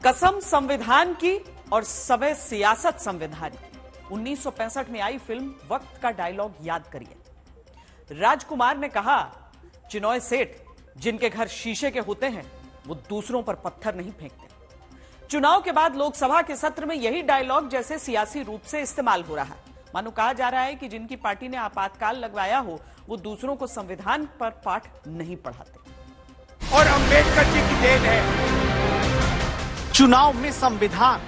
कसम संविधान की और सबे सियासत संविधान की। 1965 में आई फिल्म वक्त का डायलॉग याद करिए। राजकुमार ने कहा, चिनॉय सेठ जिनके घर शीशे के होते हैं वो दूसरों पर पत्थर नहीं फेंकते। चुनाव के बाद लोकसभा के सत्र में यही डायलॉग जैसे सियासी रूप से इस्तेमाल हो रहा है। मानो कहा जा रहा है कि जिनकी पार्टी ने आपातकाल लगवाया हो वो दूसरों को संविधान पर पाठ नहीं पढ़ाते। और अंबेडकर जी की देन है। चुनाव में संविधान,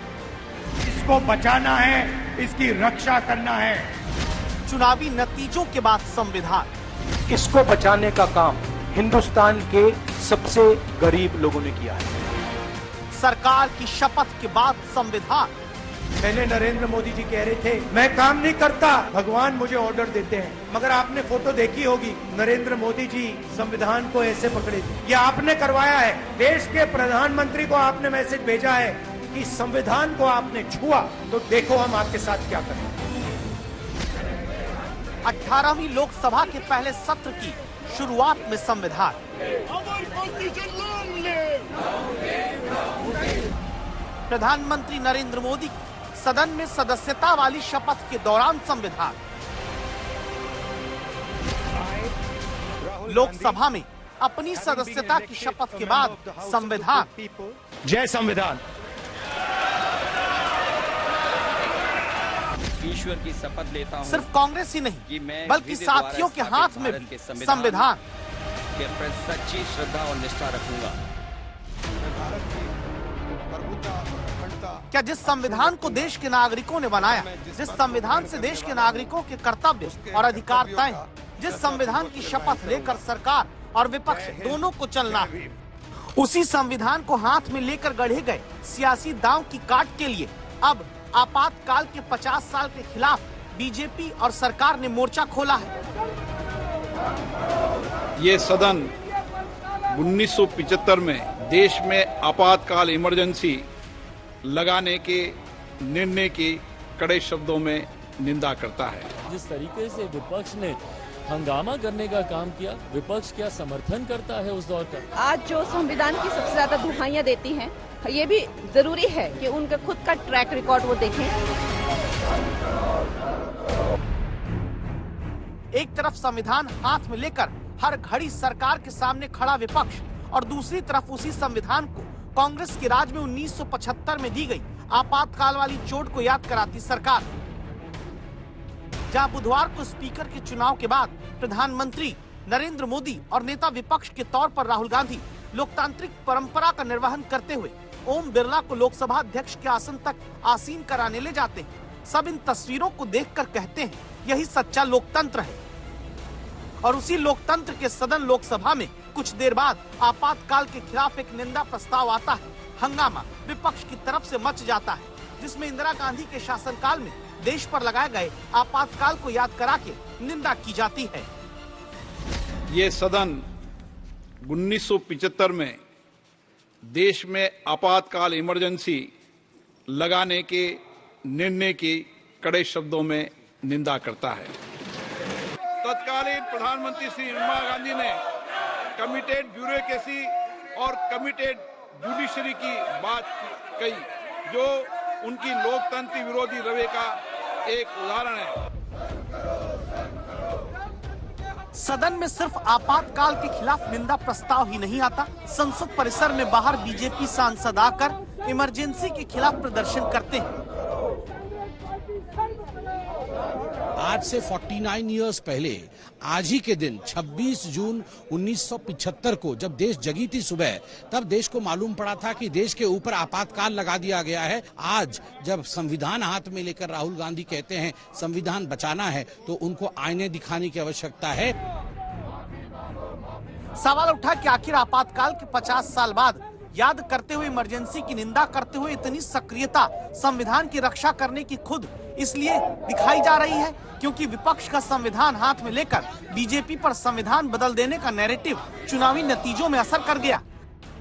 इसको बचाना है, इसकी रक्षा करना है। चुनावी नतीजों के बाद संविधान, इसको बचाने का काम हिंदुस्तान के सबसे गरीब लोगों ने किया है। सरकार की शपथ के बाद संविधान। मैंने नरेंद्र मोदी जी कह रहे थे मैं काम नहीं करता, भगवान मुझे ऑर्डर देते हैं। मगर आपने फोटो देखी होगी, नरेंद्र मोदी जी संविधान को ऐसे पकड़े थे। ये आपने करवाया है। देश के प्रधानमंत्री को आपने मैसेज भेजा है कि संविधान को आपने छुआ तो देखो हम आपके साथ क्या करें। 18वीं लोकसभा के पहले सत्र की शुरुआत में संविधान। प्रधानमंत्री नरेंद्र मोदी सदन में सदस्यता वाली शपथ के दौरान संविधान। लोकसभा में अपनी सदस्यता की शपथ के बाद संविधान। जय संविधान। ईश्वर की शपथ लेता हूं, सिर्फ कांग्रेस ही नहीं बल्कि साथियों के हाथ में भी संविधान के प्रति सच्ची श्रद्धा और निष्ठा रखूंगा। क्या जिस संविधान को देश के नागरिकों ने बनाया, जिस संविधान से देश के नागरिकों के कर्तव्य और अधिकार तय हैं, जिस संविधान की शपथ लेकर सरकार और विपक्ष दोनों को चलना है, उसी संविधान को हाथ में लेकर गढ़े गए सियासी दांव की काट के लिए अब आपातकाल के 50 साल के खिलाफ बीजेपी और सरकार ने मोर्चा खोला है। ये सदन 1975 में देश में आपातकाल इमरजेंसी लगाने के निर्णय की कड़े शब्दों में निंदा करता है। जिस तरीके से विपक्ष ने हंगामा करने का काम किया, विपक्ष क्या समर्थन करता है उस दौर का। आज जो संविधान की सबसे ज्यादा दुहाइयां देती हैं, ये भी जरूरी है कि उनका खुद का ट्रैक रिकॉर्ड वो देखें। एक तरफ संविधान हाथ में लेकर हर घड़ी सरकार के सामने खड़ा विपक्ष और दूसरी तरफ उसी संविधान को कांग्रेस के राज में 1975 में दी गई आपातकाल वाली चोट को याद कराती सरकार। जहां बुधवार को स्पीकर के चुनाव के बाद प्रधानमंत्री नरेंद्र मोदी और नेता विपक्ष के तौर पर राहुल गांधी लोकतांत्रिक परंपरा का निर्वहन करते हुए ओम बिरला को लोकसभा अध्यक्ष के आसन तक आसीन कराने ले जाते हैं। सब इन तस्वीरों को देखकर कहते हैं यही सच्चा लोकतंत्र है। और उसी लोकतंत्र के सदन लोकसभा में कुछ देर बाद आपातकाल के खिलाफ एक निंदा प्रस्ताव आता है। हंगामा विपक्ष की तरफ से मच जाता है, जिसमें इंदिरा गांधी के शासनकाल में देश पर लगाए गए आपातकाल को याद करा के निंदा की जाती है। ये सदन 1975 में देश में आपातकाल इमरजेंसी लगाने के निर्णय की कड़े शब्दों में निंदा करता है। तत्कालीन प्रधानमंत्री श्री इंदिरा गांधी ने कमिटेड ब्यूरोक्रेसी और कमिटेड जुडिशरी की बात कही, जो उनकी लोकतंत्र विरोधी रवैये का एक उदाहरण है। सदन में सिर्फ आपातकाल के खिलाफ निंदा प्रस्ताव ही नहीं आता, संसद परिसर में बाहर बीजेपी सांसद आकर इमरजेंसी के खिलाफ प्रदर्शन करते हैं। आज से 49 इयर्स पहले आज ही के दिन 26 जून 1975 को जब देश जगी थी सुबह, तब देश को मालूम पड़ा था कि देश के ऊपर आपातकाल लगा दिया गया है। आज जब संविधान हाथ में लेकर राहुल गांधी कहते हैं संविधान बचाना है, तो उनको आईने दिखाने की आवश्यकता है। सवाल उठा कि आखिर आपातकाल के 50 साल बाद याद करते हुए इमरजेंसी की निंदा करते हुए इतनी सक्रियता संविधान की रक्षा करने की खुद इसलिए दिखाई जा रही है क्योंकि विपक्ष का संविधान हाथ में लेकर बीजेपी पर संविधान बदल देने का नैरेटिव चुनावी नतीजों में असर कर गया।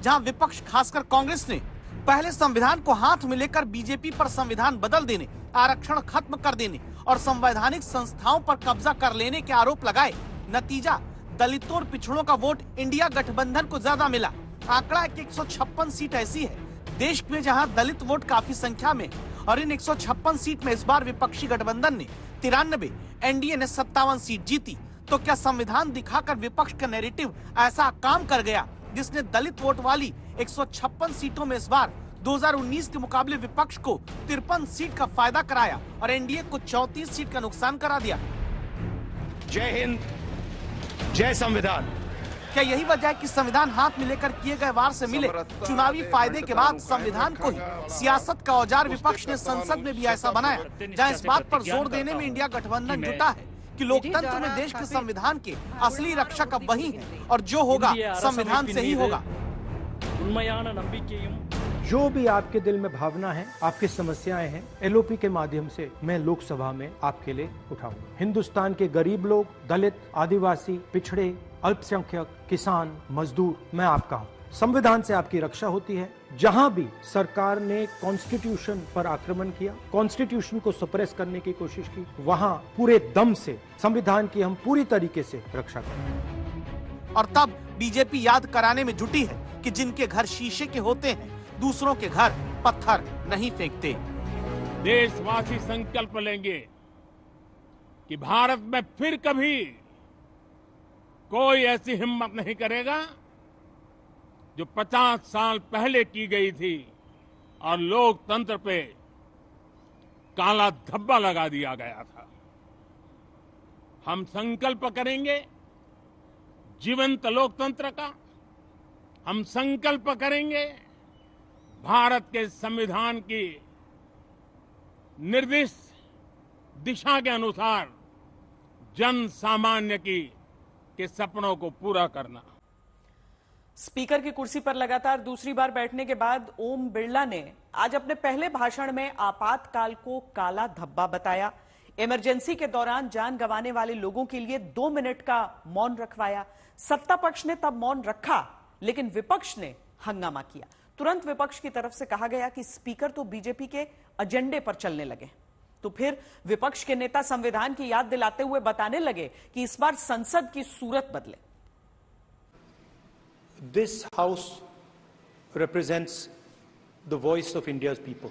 जहां विपक्ष खासकर कांग्रेस ने पहले संविधान को हाथ में लेकर बीजेपी पर संविधान बदल देने, आरक्षण खत्म कर देने और संवैधानिक संस्थाओं पर कब्जा कर लेने के आरोप लगाए। नतीजा दलितों और पिछड़ों का वोट इंडिया गठबंधन को ज्यादा मिला। आंकड़ा है कि 156 सीट ऐसी है देश में जहां दलित वोट काफी संख्या में और इन 156 सीट में इस बार विपक्षी गठबंधन ने 93, एनडीए ने 57 सीट जीती, तो क्या संविधान दिखाकर विपक्ष का नैरेटिव ऐसा काम कर गया जिसने दलित वोट वाली 156 सीटों में इस बार 2019 के मुकाबले विपक्ष को 53 सीट का फायदा कराया और एनडीए को 34 सीट का नुकसान करा दिया? जय हिंद, जय संविधान। क्या यही वजह है कि संविधान हाथ में लेकर किए गए वार से मिले चुनावी फायदे के बाद संविधान को ही सियासत का औजार विपक्ष ने संसद में भी ऐसा बनाया, जहां इस बात पर जोर देने में इंडिया गठबंधन जुटा है कि लोकतंत्र में देश के संविधान के असली रक्षक अब वही है और जो होगा संविधान से ही होगा। जो भी आपके दिल में भावना है, आपकी समस्याएं हैं, एलओपी के माध्यम से मैं लोकसभा में आपके लिए उठाऊंगा। हिंदुस्तान के गरीब लोग, दलित, आदिवासी, पिछड़े, अल्पसंख्यक, किसान, मजदूर, मैं आपका हूं। संविधान से आपकी रक्षा होती है। जहां भी सरकार ने कॉन्स्टिट्यूशन पर आक्रमण किया, कॉन्स्टिट्यूशन को सप्रेस करने की कोशिश की, वहां पूरे दम से संविधान की हम पूरी तरीके से रक्षा करें। और तब बीजेपी याद कराने में जुटी है कि जिनके घर शीशे के होते हैं, दूसरों के घर पत्थर नहीं फेंकते। देशवासी संकल्प लेंगे कि भारत में फिर कभी कोई ऐसी हिम्मत नहीं करेगा जो 50 साल पहले की गई थी और लोकतंत्र पे काला धब्बा लगा दिया गया था। हम संकल्प करेंगे जीवंत लोकतंत्र का, हम संकल्प करेंगे भारत के संविधान की निर्दिष्ट दिशा के अनुसार जन सामान्य के सपनों को पूरा करना। स्पीकर की कुर्सी पर लगातार दूसरी बार बैठने के बाद ओम बिरला ने आज अपने पहले भाषण में आपातकाल को काला धब्बा बताया। इमरजेंसी के दौरान जान गंवाने वाले लोगों के लिए 2 मिनट का मौन रखवाया। सत्ता पक्ष ने तब मौन रखा, लेकिन विपक्ष ने हंगामा किया। तुरंत विपक्ष की तरफ से कहा गया कि स्पीकर तो बीजेपी के एजेंडे पर चलने लगे। तो फिर विपक्ष के नेता संविधान की याद दिलाते हुए बताने लगे कि इस बार संसद की सूरत बदले। This house represents the voice of India's people.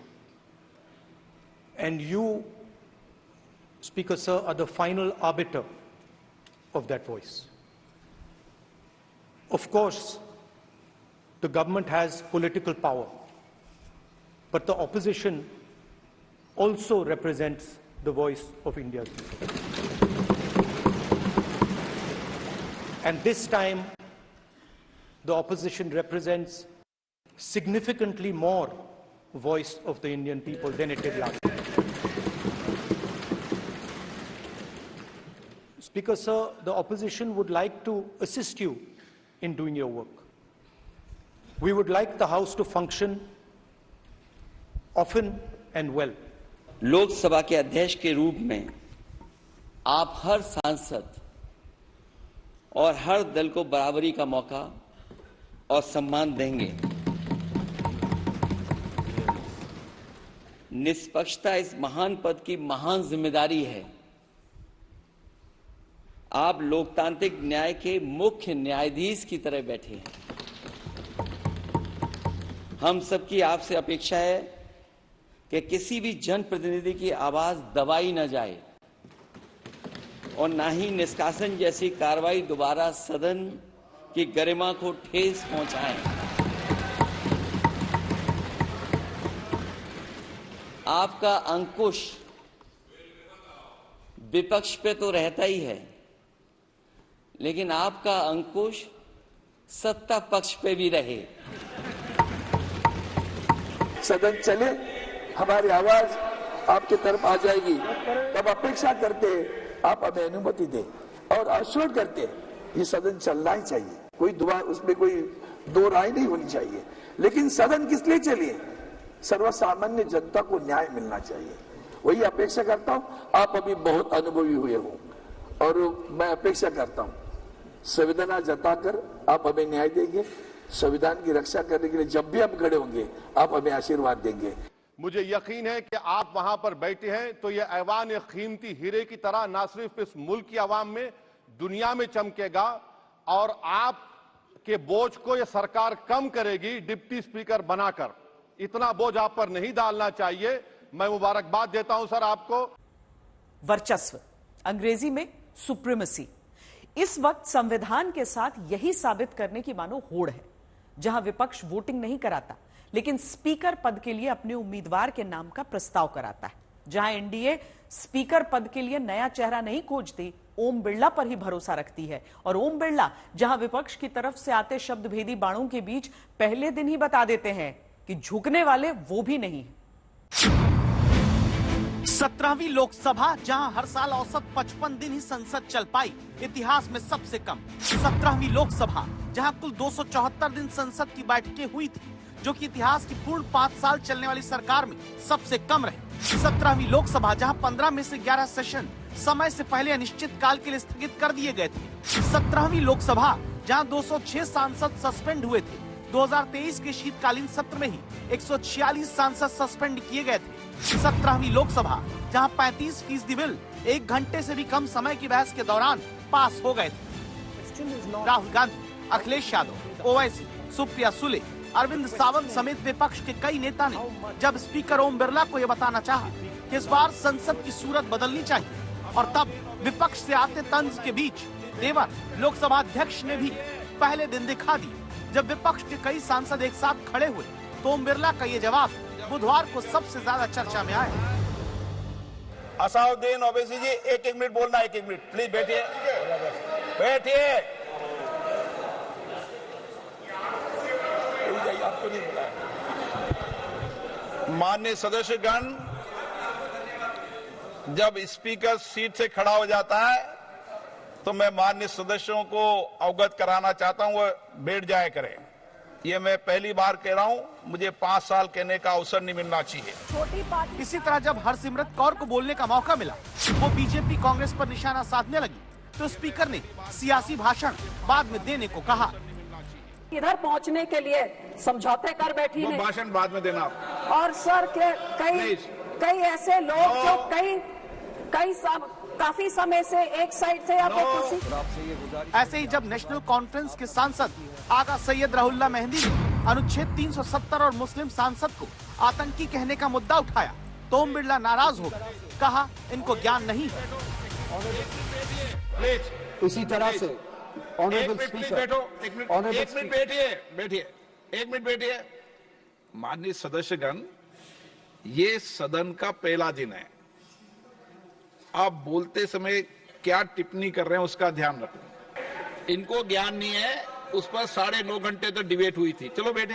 And you, Speaker Sir, are the final arbiter of that voice. Of course, the government has political power, but the opposition also represents the voice of India's people. And this time, the opposition represents significantly more voice of the Indian people than it did last time. Speaker Sir, the opposition would like to assist you in doing your work. We would like the House to function often and well. Lok Sabha के अध्यक्ष के रूप में आप हर सांसद और हर दल को बराबरी का मौका और सम्मान देंगे। निष्पक्षता इस महान पद की महान जिम्मेदारी है। आप लोकतांत्रिक न्याय के मुख्य न्यायाधीश की तरह बैठे हैं। हम सबकी आपसे अपेक्षा है कि किसी भी जनप्रतिनिधि की आवाज दबाई न जाए और न ही निष्कासन जैसी कार्रवाई दोबारा सदन की गरिमा को ठेस पहुंचाए। आपका अंकुश विपक्ष पे तो रहता ही है, लेकिन आपका अंकुश सत्ता पक्ष पे भी रहे। सदन चले, हमारी आवाज आपकी तरफ आ जाएगी, तब अपेक्षा करते आप हमें अनुमति दें और आश्वस्त करते ये सदन चलना ही चाहिए। कोई दुआ उसमें कोई दो राय नहीं होनी चाहिए। लेकिन सदन किस लिए चलिए? सर्वसामान्य जनता को न्याय मिलना चाहिए। वही अपेक्षा करता हूं। आप अभी बहुत अनुभवी हुए हो और मैं अपेक्षा करता हूं संवेदना जताकर आप हमें न्याय देंगे। संविधान की रक्षा करने के लिए जब भी हम खड़े होंगे आप हमें आशीर्वाद देंगे। मुझे यकीन है कि आप वहां पर बैठे हैं तो ये ऐवान कीमती हीरे की तरह ना सिर्फ इस मुल्क की आवाम में, दुनिया में चमकेगा और आप के बोझ को ये सरकार कम करेगी डिप्टी स्पीकर बनाकर। इतना बोझ आप पर नहीं डालना चाहिए। मैं मुबारकबाद देता हूं सर आपको। वर्चस्व, अंग्रेजी में सुप्रीमेसी, इस वक्त संविधान के साथ यही साबित करने की मानो होड़ है। जहां विपक्ष वोटिंग नहीं कराता लेकिन स्पीकर पद के लिए अपने उम्मीदवार के नाम का प्रस्ताव कराता है। जहां एनडीए स्पीकर पद के लिए नया चेहरा नहीं खोजती, ओम बिरला पर ही भरोसा रखती है। और ओम बिरला जहां विपक्ष की तरफ से आते शब्द भेदी बाणों के बीच पहले दिन ही बता देते हैं कि झुकने वाले वो भी नहीं है। 17वीं लोकसभा जहां हर साल औसत 55 दिन ही संसद चल पाई, इतिहास में सबसे कम। 17वीं लोकसभा जहां कुल 274 दिन संसद की बैठकें हुई थी, जो कि इतिहास की पूर्ण 5 साल चलने वाली सरकार में सबसे कम रहे। 17वीं लोकसभा जहां 15 में से 11 सेशन समय से पहले अनिश्चित काल के लिए स्थगित कर दिए गए थे। 17वीं लोकसभा जहां 206 सांसद सस्पेंड हुए थे। 2023 के शीतकालीन सत्र में ही 146 सांसद सस्पेंड किए गए थे। 17वीं लोकसभा जहां 35% बिल 1 घंटे से भी कम समय की बहस के दौरान पास हो गए थे। राहुल गांधी, अखिलेश यादव, ओवैसी, सुप्रिया सुले, अरविंद सावंत समेत विपक्ष के कई नेता ने जब स्पीकर ओम बिरला को यह बताना चाहा कि इस बार संसद की सूरत बदलनी चाहिए, और तब विपक्ष से आते तंज के बीच देवर लोकसभा अध्यक्ष ने भी पहले दिन दिखा दी। जब विपक्ष के कई सांसद एक साथ खड़े हुए तो ओम बिरला का ये जवाब बुधवार को सबसे ज्यादा चर्चा में आया। असाउद्दीन ओवैसी जी, एक मिनट बोलना, एक मिनट प्लीज बैठिए, बैठिए। आपको नहीं बुलाया। माननीय सदस्यगण, जब स्पीकर सीट से खड़ा हो जाता है तो मैं माननीय सदस्यों को अवगत कराना चाहता हूं, वो बैठ जाया करें। ये मैं पहली बार कह रहा हूं, मुझे 5 साल कहने का अवसर नहीं मिलना चाहिए। इसी तरह जब हरसिमरत कौर को बोलने का मौका मिला, वो बीजेपी कांग्रेस पर निशाना साधने लगी, तो स्पीकर ने सियासी भाषण बाद में देने को कहा। इधर पहुंचने के लिए समझौते कर बैठी है। भाषण बाद में देना। और सर के कई ऐसे लोग जो काफी समय से एक साइड से यहाँ पे ऐसे ही जब नेशनल कॉन्फ्रेंस के सांसद आगा सैयद रहुल्ला मेहंदी ने अनुच्छेद 370 और मुस्लिम सांसद को आतंकी कहने का मुद्दा उठाया तो ओम बिरला नाराज हो गए, कहा इनको ज्ञान नहीं है। इसी तरह से एक मिनट बैठिए। माननीय सदस्यगण, ये सदन का पहला दिन है। आप बोलते समय क्या टिप्पणी कर रहे हैं उसका ध्यान रखें। इनको ज्ञान नहीं है, उस पर 9.5 घंटे तो डिबेट हुई थी। चलो बैठे।